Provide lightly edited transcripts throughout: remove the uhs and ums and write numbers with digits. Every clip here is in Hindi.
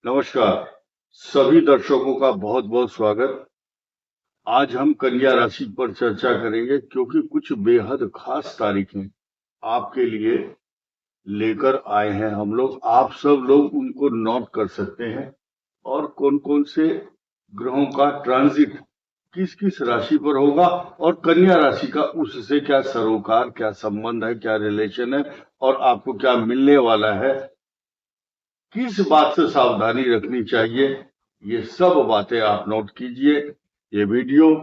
नमस्कार। सभी दर्शकों का बहुत बहुत स्वागत। आज हम कन्या राशि पर चर्चा करेंगे क्योंकि कुछ बेहद खास तारीखें आपके लिए लेकर आए हैं हम लोग। आप सब लोग उनको नोट कर सकते हैं और कौन कौन से ग्रहों का ट्रांजिट किस किस राशि पर होगा और कन्या राशि का उससे क्या सरोकार, क्या संबंध है, क्या रिलेशन है और आपको क्या मिलने वाला है, किस बात से सावधानी रखनी चाहिए, ये सब बातें आप नोट कीजिए। ये वीडियो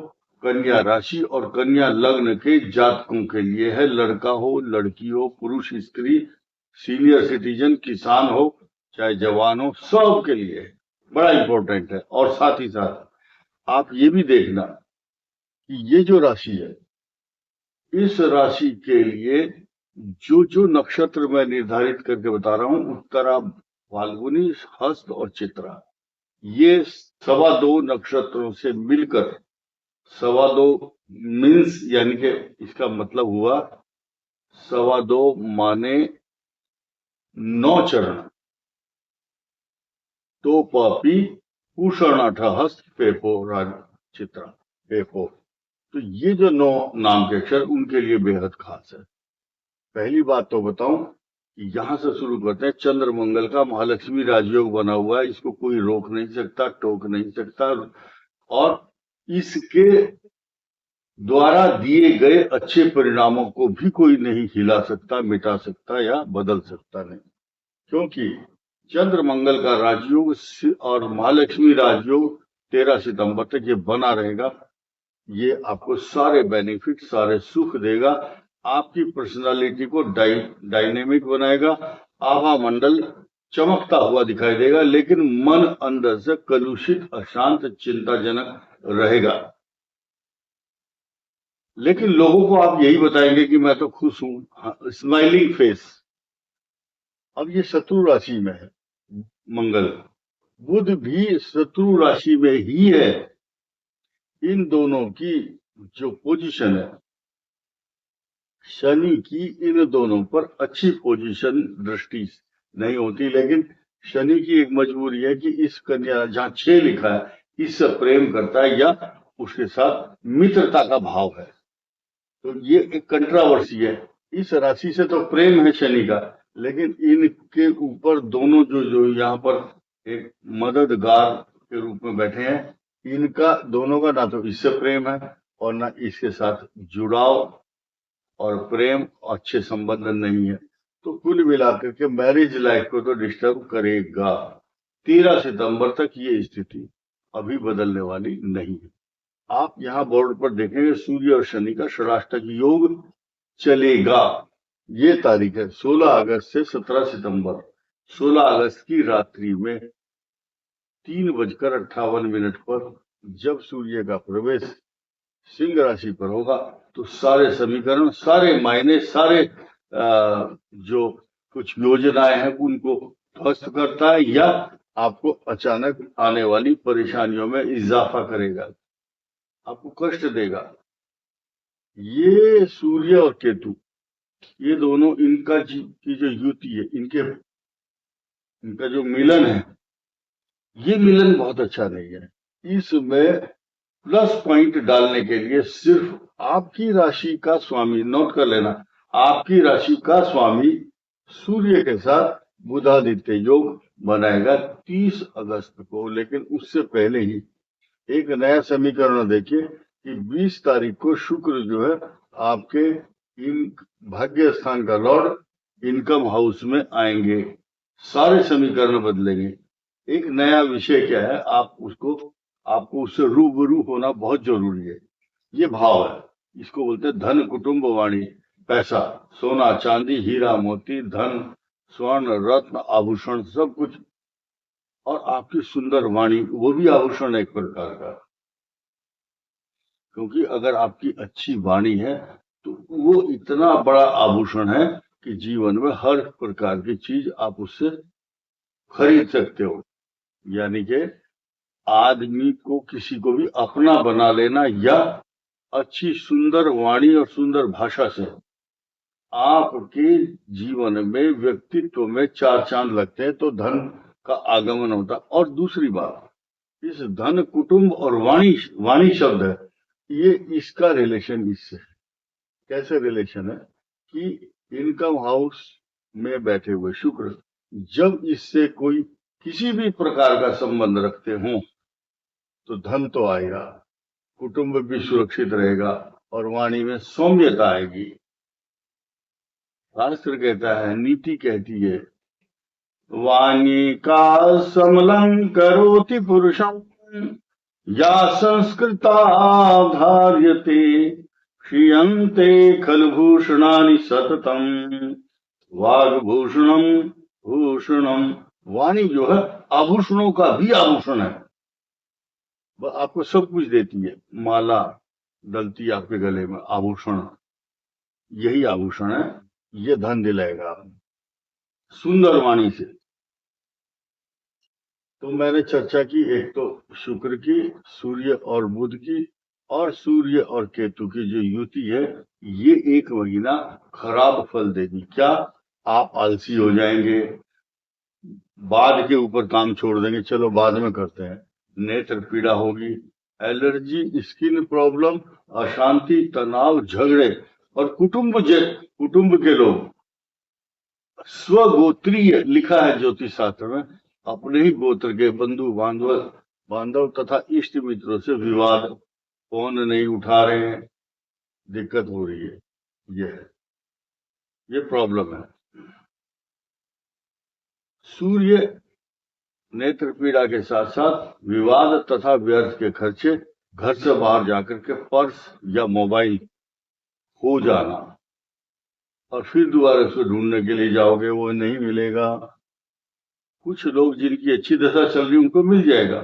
कन्या राशि और कन्या लग्न के जातकों के लिए है। लड़का हो, लड़की हो, पुरुष, स्त्री, सीनियर सिटीजन, किसान हो चाहे जवान हो, सब के लिए है। बड़ा इंपॉर्टेंट है। और साथ ही साथ आप ये भी देखना कि ये जो राशि है, इस राशि के लिए जो जो नक्षत्र मैं निर्धारित करके बता रहा हूं, उत्तरा, फाल्गुनी, हस्त और चित्रा, ये 2.25 नक्षत्रों से मिलकर 2.25 मीन्स, यानी कि इसका मतलब हुआ 2.25 माने 9 चरण। तो पापी पूषण हस्त पेपो राज चित्रा पेपो। तो ये जो 9 नाम के अक्षर उनके लिए बेहद खास है। पहली बात तो बताऊं कि यहां से शुरू करते हैं। चंद्र मंगल का महालक्ष्मी राजयोग बना हुआ है, इसको कोई रोक नहीं सकता, टोक नहीं सकता और इसके द्वारा दिए गए अच्छे परिणामों को भी कोई नहीं हिला सकता, मिटा सकता या बदल सकता नहीं। क्योंकि चंद्र मंगल का राजयोग और महालक्ष्मी राजयोग 13 सितंबर तक ये बना रहेगा। ये आपको सारे बेनिफिट, सारे सुख देगा, आपकी पर्सनालिटी को डायनेमिक बनाएगा, आभा मंडल चमकता हुआ दिखाई देगा, लेकिन मन अंदर से कलुषित, अशांत, चिंताजनक रहेगा। लेकिन लोगों को आप यही बताएंगे कि मैं तो खुश हूं, स्माइलिंग फेस। अब ये शत्रु राशि में है मंगल, बुध भी शत्रु राशि में ही है। इन दोनों की जो पोजीशन है, शनि की इन दोनों पर अच्छी पोजीशन दृष्टि नहीं होती, लेकिन शनि की एक मजबूरी है कि इस कन्या, जहां 6 लिखा है, इससे प्रेम करता है या उसके साथ मित्रता का भाव है। तो ये एक कंट्रावर्सी है। इस राशि से तो प्रेम है शनि का, लेकिन इनके ऊपर दोनों जो जो यहाँ पर एक मददगार के रूप में बैठे हैं, इनका दोनों का ना तो इससे प्रेम है और ना इसके साथ जुड़ाव और प्रेम, अच्छे संबंध नहीं है। तो कुल मिलाकर के मैरिज लाइफ को तो डिस्टर्ब करेगा। 13 सितंबर तक ये स्थिति अभी बदलने वाली नहीं है। आप यहाँ बोर्ड पर देखेंगे सूर्य और शनि का षडाष्टक योग चलेगा। ये तारीख है 16 अगस्त से 17 सितंबर। 16 अगस्त की रात्रि में 3:58 पर जब सूर्य का प्रवेश सिंह राशि पर होगा, तो सारे समीकरण, सारे मायने, सारे जो कुछ योजनाएं हैं उनको ध्वस्त करता है या आपको अचानक आने वाली परेशानियों में इजाफा करेगा, आपको कष्ट देगा। ये सूर्य और केतु, ये दोनों, इनका की जो युति है, इनका जो मिलन है, ये मिलन बहुत अच्छा नहीं है। इसमें प्लस पॉइंट डालने के लिए सिर्फ आपकी राशि का स्वामी, नोट कर लेना, आपकी राशि का स्वामी सूर्य के साथ बुधादित्य योग बनाएगा 30 अगस्त को। लेकिन उससे पहले ही एक नया समीकरण देखिए कि 20 तारीख को शुक्र जो है आपके इन भाग्य स्थान का लॉर्ड इनकम हाउस में आएंगे, सारे समीकरण बदलेंगे। एक नया विषय क्या है, आपको उससे रूबरू होना बहुत जरूरी है। ये भाव है, इसको बोलते हैं धन, कुटुंब, वाणी, पैसा, सोना, चांदी, हीरा, मोती, धन, स्वर्ण, रत्न, आभूषण, सब कुछ। और आपकी सुंदर वाणी, वो भी आभूषण एक प्रकार का, क्योंकि अगर आपकी अच्छी वाणी है तो वो इतना बड़ा आभूषण है कि जीवन में हर प्रकार की चीज आप उससे खरीद सकते हो। यानी कि आदमी को, किसी को भी अपना बना लेना या अच्छी सुंदर वाणी और सुंदर भाषा से आपके जीवन में, व्यक्तित्व में चार चांद लगते हैं, तो धन का आगमन होता है। और दूसरी बात, इस धन, कुटुंब और वाणी, वाणी शब्द है, ये इसका रिलेशन इससे है। कैसे रिलेशन है कि इनकम हाउस में बैठे हुए शुक्र जब इससे कोई किसी भी प्रकार का संबंध रखते हो तो धन तो आएगा, कुटुंब भी सुरक्षित रहेगा और वाणी में सौम्यता आएगी। शास्त्र कहता है, नीति कहती है, वाणी का समलं करोति पुरुषम या संस्कृता धार्यते क्षीयन्ते खलभूषणानि सततम वाग्भूषणम भूषणम। वाणी जो है आभूषणों का भी आभूषण है, वह आपको सब कुछ देती है। माला डलती है आपके गले में, आभूषण, यही आभूषण है, ये धन दिलाएगा सुंदर वाणी से। तो मैंने चर्चा की, एक तो शुक्र की, सूर्य और बुध की, और सूर्य और केतु की जो युति है, ये एक महीना खराब फल देगी। क्या? आप आलसी हो जाएंगे, बाद के ऊपर काम छोड़ देंगे, चलो बाद में करते हैं। नेत्र पीड़ा होगी, एलर्जी, स्किन प्रॉब्लम, अशांति, तनाव, झगड़े। और कुटुंब के लोग, स्वगोत्रीय लिखा है ज्योतिष शास्त्र में, अपने ही गोत्र के बंधु बांधव तथा इष्ट मित्रों से विवाद, फोन नहीं उठा रहे हैं, दिक्कत हो रही है, ये प्रॉब्लम है। सूर्य नेत्र पीड़ा के साथ साथ विवाद तथा व्यर्थ के खर्चे, घर से बाहर जाकर के पर्स या मोबाइल खो जाना और फिर दोबारा उसको ढूंढने के लिए जाओगे, वो नहीं मिलेगा। कुछ लोग जिनकी अच्छी दशा चल रही उनको मिल जाएगा।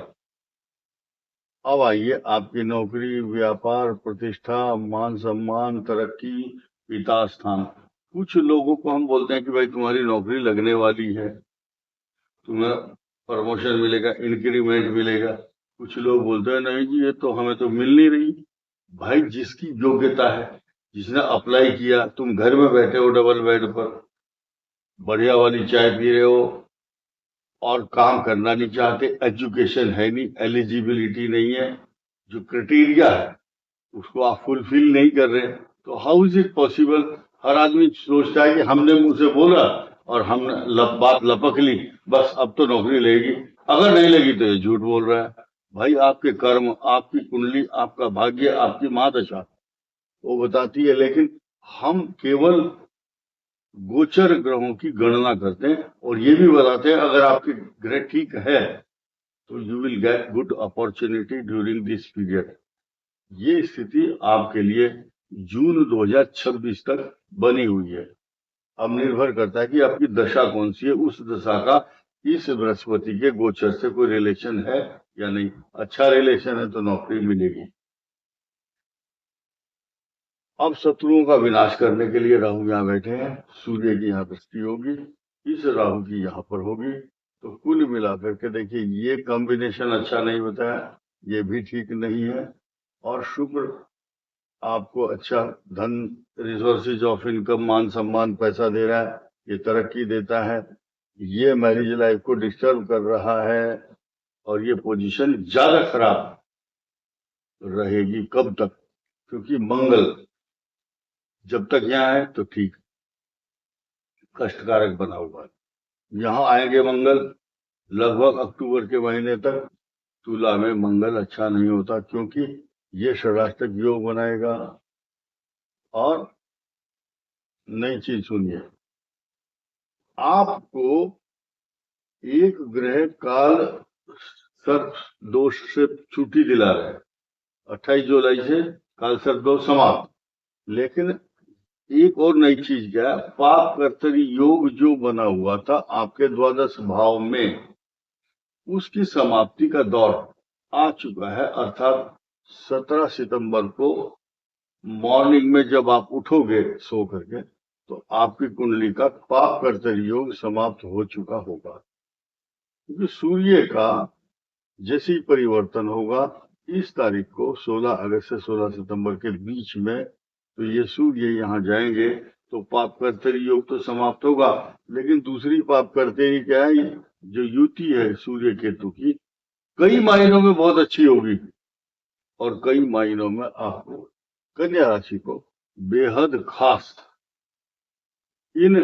अब आइए, आपकी नौकरी, व्यापार, प्रतिष्ठा, मान सम्मान, तरक्की, पिता स्थान। कुछ लोगों को हम बोलते हैं कि भाई तुम्हारी नौकरी लगने वाली है, तुम्हें प्रमोशन मिलेगा, इंक्रीमेंट मिलेगा। कुछ लोग बोलते हैं नहीं जी, ये तो हमें तो मिल नहीं रही। भाई जिसकी योग्यता है, जिसने अप्लाई किया, तुम घर में बैठे हो डबल बेड पर, बढ़िया वाली चाय पी रहे हो और काम करना नहीं चाहते, एजुकेशन है नहीं, एलिजिबिलिटी नहीं है, जो क्राइटेरिया है उसको आप फुलफिल नहीं कर रहे, तो हाउ इज इट पॉसिबल? हर आदमी सोचता है कि हमने मुंह से बोला और हमने बात लपक ली, बस अब तो नौकरी लगेगी, अगर नहीं लगी तो ये झूठ बोल रहा है। भाई आपके कर्म, आपकी कुंडली, आपका भाग्य, आपकी महादशा वो बताती है, लेकिन हम केवल गोचर ग्रहों की गणना करते हैं और ये भी बताते हैं अगर आपके ग्रह ठीक है तो you will get good opportunity during this period. ये स्थिति आपके लिए जून 2026 तक बनी हुई है। अब निर्भर करता है कि आपकी दशा कौन सी है, उस दशा का इस बृहस्पति के गोचर से कोई रिलेशन है या नहीं। अच्छा रिलेशन है तो नौकरी मिलेगी। अब शत्रुओं का विनाश करने के लिए राहु यहाँ बैठे हैं, सूर्य की यहाँ दृष्टि होगी, इस राहु की यहाँ पर होगी, तो कुल मिलाकर के देखिए ये कॉम्बिनेशन अच्छा नहीं बताया, ये भी ठीक नहीं है। और शुक्र आपको अच्छा धन, रिसोर्सेज ऑफ इनकम, मान सम्मान, पैसा दे रहा है, ये तरक्की देता है। ये मैरिज लाइफ को डिस्टर्ब कर रहा है और ये पोजीशन ज्यादा खराब रहेगी। कब तक? क्योंकि मंगल जब तक यहाँ है तो ठीक, कष्टकारक बना हुआ है। यहाँ आएंगे मंगल लगभग अक्टूबर के महीने तक, तुला में मंगल अच्छा नहीं होता क्योंकि ये षडाष्टक योग बनाएगा। और नई चीज सुनिए, आपको एक ग्रह काल सर्प दोष से छुट्टी दिला रहा है, 28 जुलाई से काल सर्प दोष समाप्त। लेकिन एक और नई चीज क्या है, पाप कर्तरी योग जो बना हुआ था आपके द्वादश भाव में, उसकी समाप्ति का दौर आ चुका है। अर्थात 17 सितंबर को मॉर्निंग में जब आप उठोगे सो करके, तो आपकी कुंडली का पाप कर्तरी योग समाप्त हो चुका होगा। क्योंकि सूर्य का जैसे ही परिवर्तन होगा, इस तारीख को 16 अगस्त से 16 सितंबर के बीच में, तो ये सूर्य यहाँ जाएंगे तो पाप कर्तरी योग तो समाप्त होगा, लेकिन दूसरी पाप कर्तरी क्या है, जो युति है सूर्य केतु की, कई मायनों में बहुत अच्छी होगी और कई मायनों में आपको कन्या राशि को बेहद खास इन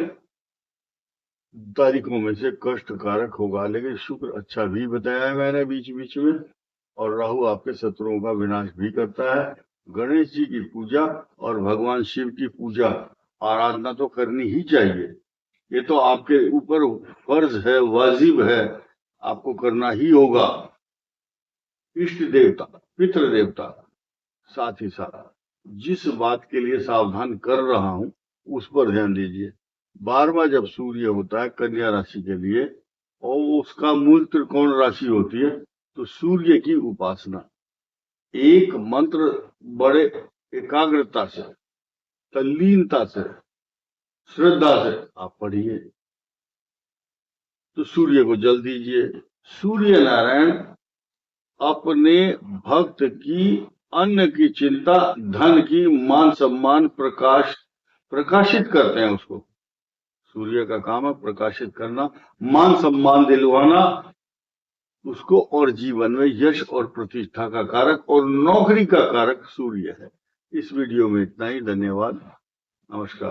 तारीखों में से कष्टकारक होगा। लेकिन शुक्र अच्छा भी बताया है मैंने बीच बीच में, और राहु आपके शत्रुओं का विनाश भी करता है। गणेश जी की पूजा और भगवान शिव की पूजा आराधना तो करनी ही चाहिए, ये तो आपके ऊपर फर्ज है, वाजिब है, आपको करना ही होगा। इष्ट देवता, पितृ देवता, साथ ही साथ जिस बात के लिए सावधान कर रहा हूं उस पर ध्यान दीजिए। 12वां जब सूर्य होता है कन्या राशि के लिए और उसका मूल त्रिकोण राशि होती है, तो सूर्य की उपासना एक मंत्र बड़े एकाग्रता से, तल्लीनता से, श्रद्धा से आप पढ़िए, तो सूर्य को जल दीजिए। सूर्य नारायण अपने भक्त की अन्न की चिंता, धन की, मान सम्मान, प्रकाशित करते हैं उसको। सूर्य का काम है प्रकाशित करना, मान सम्मान दिलवाना उसको, और जीवन में यश और प्रतिष्ठा का कारक और नौकरी का कारक सूर्य है। इस वीडियो में इतना ही, धन्यवाद, नमस्कार।